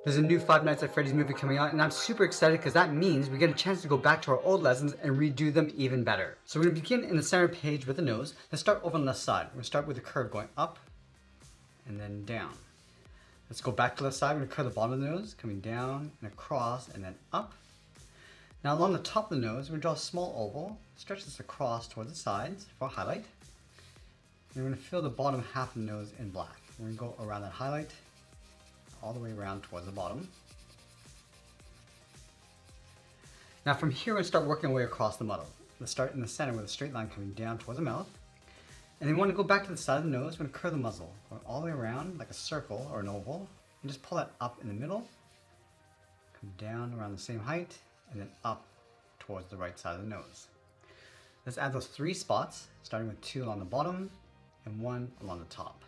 There's a new Five Nights at Freddy's movie coming out, and I'm super excited because that means we get a chance to go back to our old lessons and redo them even better. So we're going to begin in the center page with the nose. Let's start over on the left side. We're going to start with the curve going up and then down. Let's go back to the left side. We're going to curve the bottom of the nose, coming down and across and then up. Now along the top of the nose, we're going to draw a small oval, stretch this across towards the sides for a highlight. And we're going to fill the bottom half of the nose in black. We're going to go around that highlight all the way around towards the bottom. Now from here, we're going to start working our way across the muzzle. Let's start in the center with a straight line coming down towards the mouth. And then we want to go back to the side of the nose. We're going to curve the muzzle, going all the way around like a circle or an oval. And just pull that up in the middle. Come down around the same height, and then up towards the right side of the nose. Let's add those 3 spots, starting with 2 along the bottom and 1 along the top.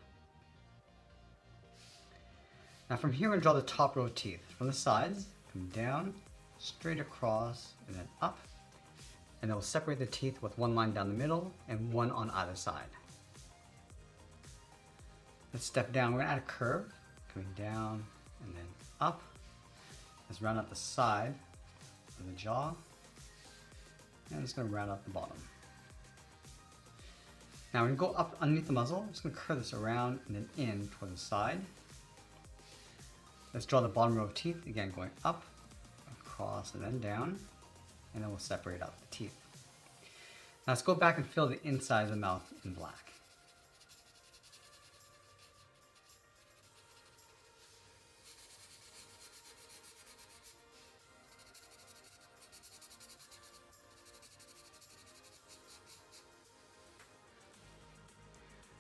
Now from here, we're going to draw the top row of teeth. From the sides, come down, straight across, and then up. And then we'll separate the teeth with 1 line down the middle and 1 on either side. Let's step down. We're going to add a curve, coming down and then up. Let's round up the side of the jaw. And it's going to round out the bottom. Now we're going to go up underneath the muzzle. I'm just going to curve this around and then in toward the side. Let's draw the bottom row of teeth, again going up, across, and then down, and then we'll separate out the teeth. Now let's go back and fill the inside of the mouth in black.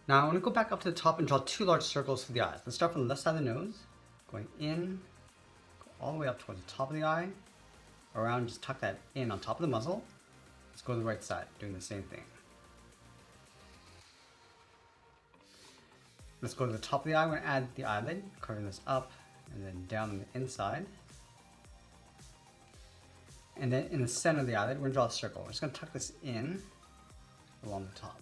Now I want to go back up to the top and draw 2 large circles for the eyes. Let's start from the left side of the nose. Going in, go all the way up towards the top of the eye, around, just tuck that in on top of the muzzle. Let's go to the right side, doing the same thing. Let's go to the top of the eye. We're going to add the eyelid, curving this up and then down on the inside. And then in the center of the eyelid, we're going to draw a circle. We're just going to tuck this in along the top.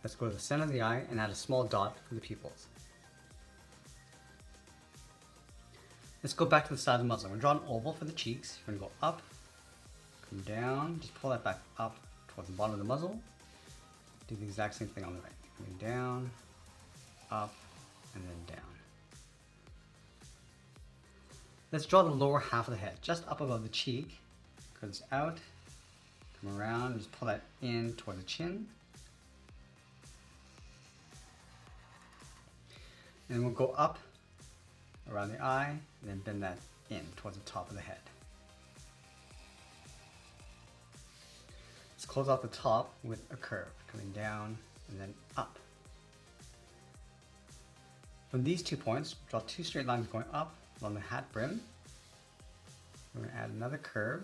Let's go to the center of the eye and add a small dot for the pupils. Let's go back to the side of the muzzle. We're going to draw an oval for the cheeks. We're going to go up, come down, just pull that back up towards the bottom of the muzzle. Do the exact same thing on the right. Coming down, up, and then down. Let's draw the lower half of the head, just up above the cheek. Curve this out, come around, and just pull that in toward the chin. And we'll go up around the eye and then bend that in towards the top of the head. Let's close off the top with a curve, coming down and then up. From these 2 points, draw 2 straight lines going up along the hat brim. We're going to add another curve.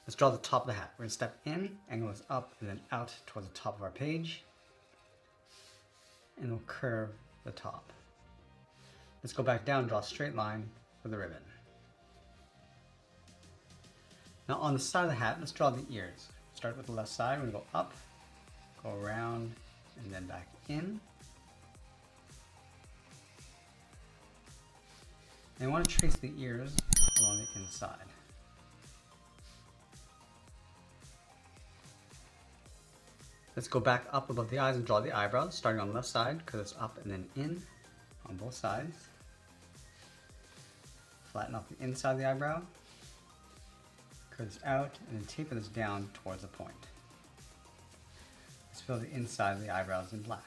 Let's draw the top of the hat. We're going to step in, angle this up and then out towards the top of our page. And we'll curve the top. Let's go back down and draw a straight line for the ribbon. Now on the side of the hat, let's draw the ears. Start with the left side, we're going to go up, go around, and then back in. And I want to trace the ears along the inside. Let's go back up above the eyes and draw the eyebrows, starting on the left side, curve this up and then in on both sides. Flatten off the inside of the eyebrow, curve this out, and then taper this down towards the point. Let's fill the inside of the eyebrows in black.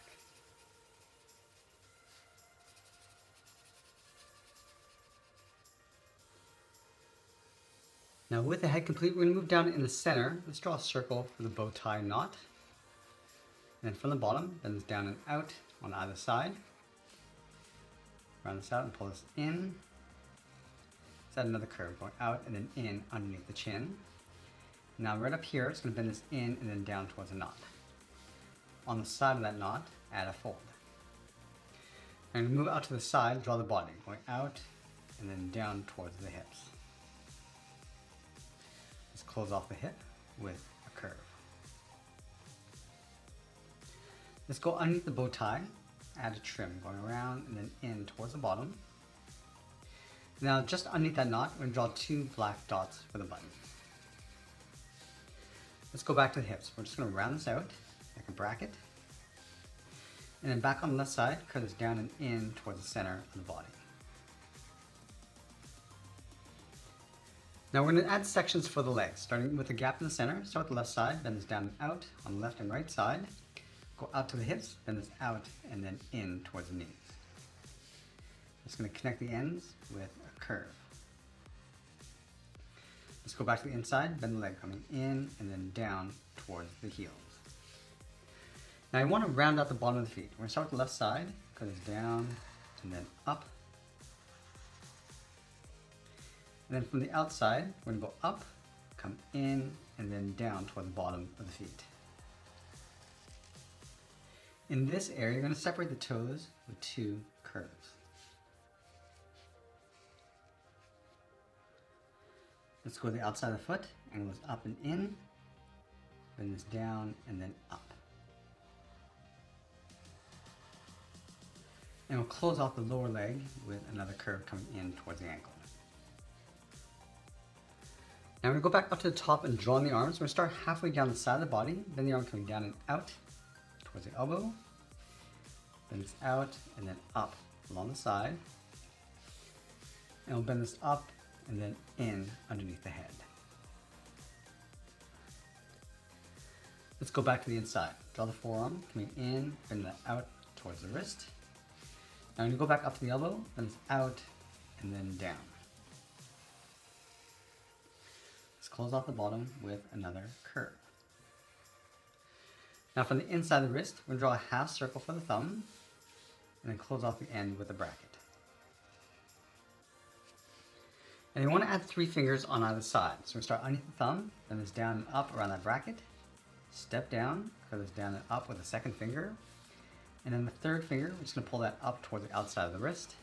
Now with the head complete, we're going to move down in the center. Let's draw a circle for the bow tie knot. And then from the bottom, bend this down and out on either side. Round this out and pull this in. Let's add another curve going out and then in underneath the chin. Now right up here, it's going to bend this in and then down towards a knot. On the side of that knot, add a fold. And move out to the side, draw the body, going out and then down towards the hips. Let's close off the hip with a curve. Let's go underneath the bow tie. add a trim going around and then in towards the bottom. Now just underneath that knot, we're going to draw 2 black dots for the button. Let's go back to the hips. We're just going to round this out like a bracket. And then back on the left side, cut this down and in towards the center of the body. Now we're going to add sections for the legs, starting with the gap in the center. Start with the left side, bend this down and out on the left and right side. Go out to the hips, bend this out and then in towards the knees. Just going to connect the ends with a curve. Let's go back to the inside, bend the leg coming in and then down towards the heels. Now I want to round out the bottom of the feet. We're going to start with the left side, cut this down and then up. And then from the outside, we're going to go up, come in, and then down toward the bottom of the feet. In this area, you're going to separate the toes with 2 curves. Let's go to the outside of the foot, angle this up and in, bend this down and then up. And we'll close off the lower leg with another curve coming in towards the ankle. Now we're going to go back up to the top and draw in the arms. We're going to start halfway down the side of the body, then the arm coming down and out towards the elbow, then it's out and then up along the side. And we'll bend this up and then in underneath the head. Let's go back to the inside. Draw the forearm coming in, bend that out towards the wrist. Now I'm going to go back up to the elbow, then it's out and then down. Let's close off the bottom with another curve. Now from the inside of the wrist, we're going to draw a half circle for the thumb and then close off the end with a bracket. And you want to add 3 fingers on either side. So we're going to start underneath the thumb, then this down and up around that bracket, step down, curve this down and up with a second finger, and then the third finger, we're just going to pull that up toward the outside of the wrist.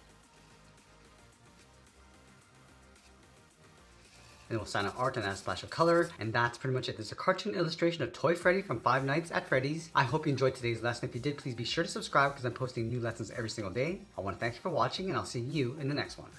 And we'll sign an art and add a splash of color, and that's pretty much it. There's a cartoon illustration of Toy Freddy from Five Nights at Freddy's. I hope you enjoyed today's lesson. If you did, please be sure to subscribe because I'm posting new lessons every single day. I want to thank you for watching, and I'll see you in the next one.